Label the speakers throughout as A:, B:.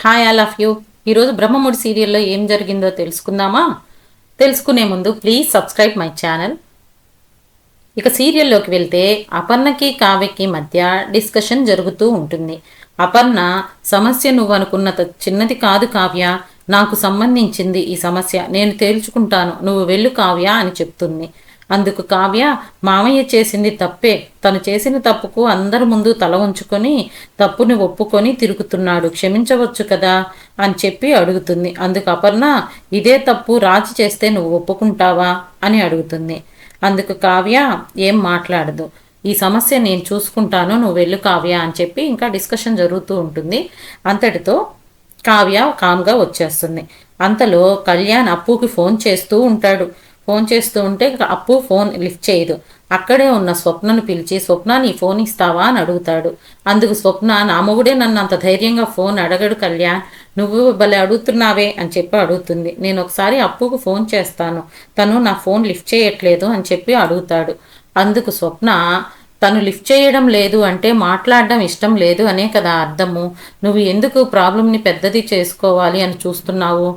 A: Hi all of you. ఈరోజు బ్రహ్మముడి సీరియల్లో ఏం జరిగిందో తెలుసుకుందామా? తెలుసుకునే ముందు ప్లీజ్ సబ్స్క్రైబ్ మై ఛానల్. ఇక సీరియల్లోకి వెళ్తే అపర్ణకి కావ్యకి మధ్య డిస్కషన్ జరుగుతూ ఉంటుంది. అపర్ణ, సమస్య నువ్వు అనుకున్నంత చిన్నది కాదు కావ్య, నాకు సంబంధించింది ఈ సమస్య, నేను తేల్చుకుంటాను, నువ్వు వెళ్ళు కావ్య అని చెప్తుంది. అందుకు కావ్య, మామయ్య చేసింది తప్పే, తను చేసిన తప్పుకు అందరి ముందు తల ఉంచుకొని తప్పుని ఒప్పుకొని తిరుగుతున్నాడు, క్షమించవచ్చు కదా అని చెప్పి అడుగుతుంది. అందుకు అపర్ణ, ఇదే తప్పు రాజు చేస్తే నువ్వు ఒప్పుకుంటావా అని అడుగుతుంది. అందుకు కావ్య ఏం మాట్లాడదు. ఈ సమస్య నేను చూసుకుంటాను, నువ్వు వెళ్ళు కావ్య అని చెప్పి ఇంకా డిస్కషన్ జరుగుతూ ఉంటుంది. అంతటితో కావ్య కామ్గా వచ్చేస్తుంది. అంతలో కళ్యాణ్ అప్పుకి ఫోన్ చేస్తూ ఉంటాడు. ఫోన్ చేస్తూ ఉంటే అప్పు ఫోన్ లిఫ్ట్ చేయదు. అక్కడే ఉన్న స్వప్నను పిలిచి, స్వప్న నీ ఫోన్ ఇస్తావా అని అడుగుతాడు. అందుకు స్వప్న, నా మొగుడే నన్ను అంత ధైర్యంగా ఫోన్ అడగడు కళ్యాణ్, నువ్వు భలే అడుగుతున్నావే అని చెప్పి అడుగుతుంది. నేను ఒకసారి అప్పుకు ఫోన్ చేస్తాను, తను నా ఫోన్ లిఫ్ట్ చేయట్లేదు అని చెప్పి అడుగుతాడు. అందుకు స్వప్న, తను లిఫ్ట్ చేయడం లేదు అంటే మాట్లాడడం ఇష్టం లేదు అనే కదా అర్థము, నువ్వు ఎందుకు ప్రాబ్లంని పెద్దది చేసుకోవాలి అని చూస్తున్నావు,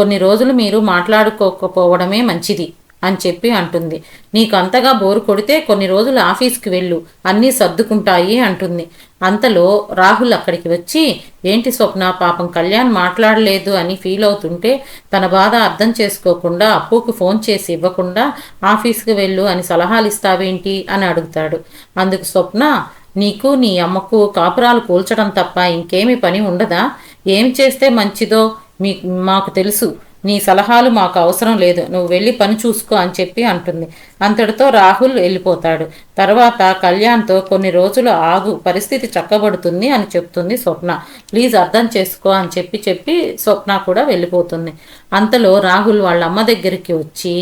A: కొన్ని రోజులు మీరు మాట్లాడుకోకపోవడమే మంచిది అని చెప్పి అంటుంది. నీకు అంతగా బోరు కొడితే కొన్ని రోజులు ఆఫీస్కి వెళ్ళు, అన్నీ సర్దుకుంటాయి అంటుంది. అంతలో రాహుల్ అక్కడికి వచ్చి, ఏంటి స్వప్న, పాపం కళ్యాణ్ మాట్లాడలేదు అని ఫీల్ అవుతుంటే తన బాధ అర్థం చేసుకోకుండా అప్పుకు ఫోన్ చేసి ఇవ్వకుండా ఆఫీస్కి వెళ్ళు అని సలహాలు ఇస్తావేంటి అని అడుగుతాడు. అందుకు స్వప్న, నీకు నీ అమ్మకు కాపురాలు కూల్చడం తప్ప ఇంకేమీ పని ఉండదా, ఏం చేస్తే మంచిదో మాకు తెలుసు, నీ సలహాలు మాకు అవసరం లేదు, నువ్వు వెళ్ళి పని చూసుకో అని చెప్పి అంటుంది. అంతటితో రాహుల్ వెళ్ళిపోతాడు. తర్వాత కళ్యాణ్తో కొన్ని రోజులు ఆగు, పరిస్థితి చక్కబడుతుంది అని చెప్తుంది స్వప్న. ప్లీజ్ అర్థం చేసుకో అని చెప్పి స్వప్న కూడా వెళ్ళిపోతుంది. అంతలో రాహుల్ వాళ్ళ అమ్మ దగ్గరికి వచ్చి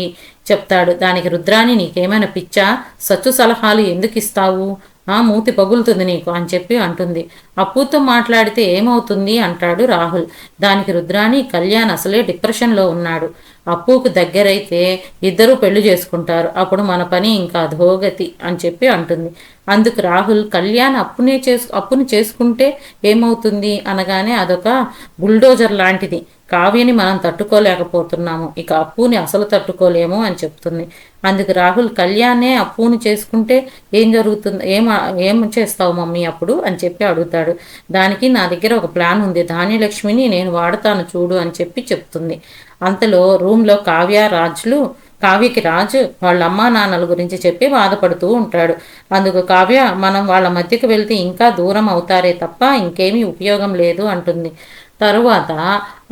A: చెప్తాడు, దానికి రుద్రాణి నీకేమైనా పిచ్చా, సచ్చు సలహాలు ఎందుకు ఇస్తావు, మూతి పగులుతుంది నీకు అని చెప్పి అంటుంది. అప్పుతో మాట్లాడితే ఏమవుతుంది అంటాడు రాహుల్. దానికి రుద్రాణి, కళ్యాణ్ అసలే డిప్రెషన్లో ఉన్నాడు, అప్పుకు దగ్గరైతే ఇద్దరూ పెళ్లి చేసుకుంటారు, అప్పుడు మన పని ఇంకా అధోగతి అని చెప్పి అంటుంది. అందుకు రాహుల్, కళ్యాణ్ అప్పుని చేసుకుంటే ఏమవుతుంది అనగానే అదొక బుల్డోజర్ లాంటిది, కావ్యని మనం తట్టుకోలేకపోతున్నాము, ఇక అప్పుని అసలు తట్టుకోలేము అని చెప్తుంది. అందుకు రాహుల్, కళ్యాణే అప్పుని చేసుకుంటే ఏం జరుగుతుంది, ఏం చేస్తావు మమ్మీ అప్పుడు అని చెప్పి అడుగుతాడు. దానికి నా దగ్గర ఒక ప్లాన్ ఉంది, ధాన్యలక్ష్మిని నేను వాడతాను చూడు అని చెప్పి చెప్తుంది. అంతలో రూమ్లో కావ్యకి రాజు వాళ్ళ అమ్మా నాన్నల గురించి చెప్పి బాధపడుతూ ఉంటాడు. అందుకు కావ్య, మనం వాళ్ళ మధ్యకు వెళ్తే ఇంకా దూరం అవుతారే తప్ప ఇంకేమీ ఉపయోగం లేదు అంటుంది. తరువాత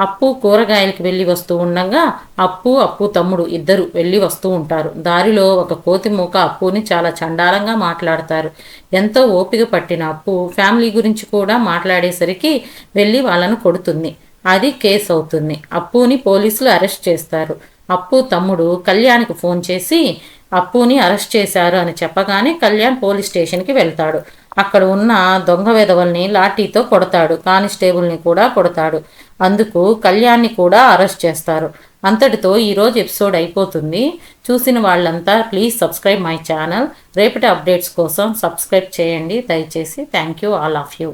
A: అప్పు కూరగాయలకి వెళ్ళి వస్తూ ఉండగా అప్పు తమ్ముడు ఇద్దరు వెళ్ళి వస్తూ ఉంటారు. దారిలో ఒక కోతి మూక అప్పుని చాలా చండాలంగా మాట్లాడతారు. ఎంతో ఓపిక పట్టిన అప్పు ఫ్యామిలీ గురించి కూడా మాట్లాడేసరికి వెళ్ళి వాళ్ళను కొడుతుంది. అది కేసు అవుతుంది. అప్పుని పోలీసులు అరెస్ట్ చేస్తారు. అప్పు తమ్ముడు కళ్యాణ్కి ఫోన్ చేసి అప్పుని అరెస్ట్ చేశారు అని చెప్పగానే కళ్యాణ్ పోలీస్ స్టేషన్కి వెళ్తాడు. అక్కడ ఉన్న దొంగ వెధవల్ని లాఠీతో కొడతాడు, కానిస్టేబుల్ని కూడా కొడతాడు. అందుకు కళ్యాణ్ని కూడా అరెస్ట్ చేస్తారు. అంతటితో ఈరోజు ఎపిసోడ్ అయిపోతుంది. చూసిన వాళ్ళంతా ప్లీజ్ సబ్స్క్రైబ్ మై ఛానల్. రేపటి అప్డేట్స్ కోసం సబ్స్క్రైబ్ చేయండి దయచేసి. Thank you all of you.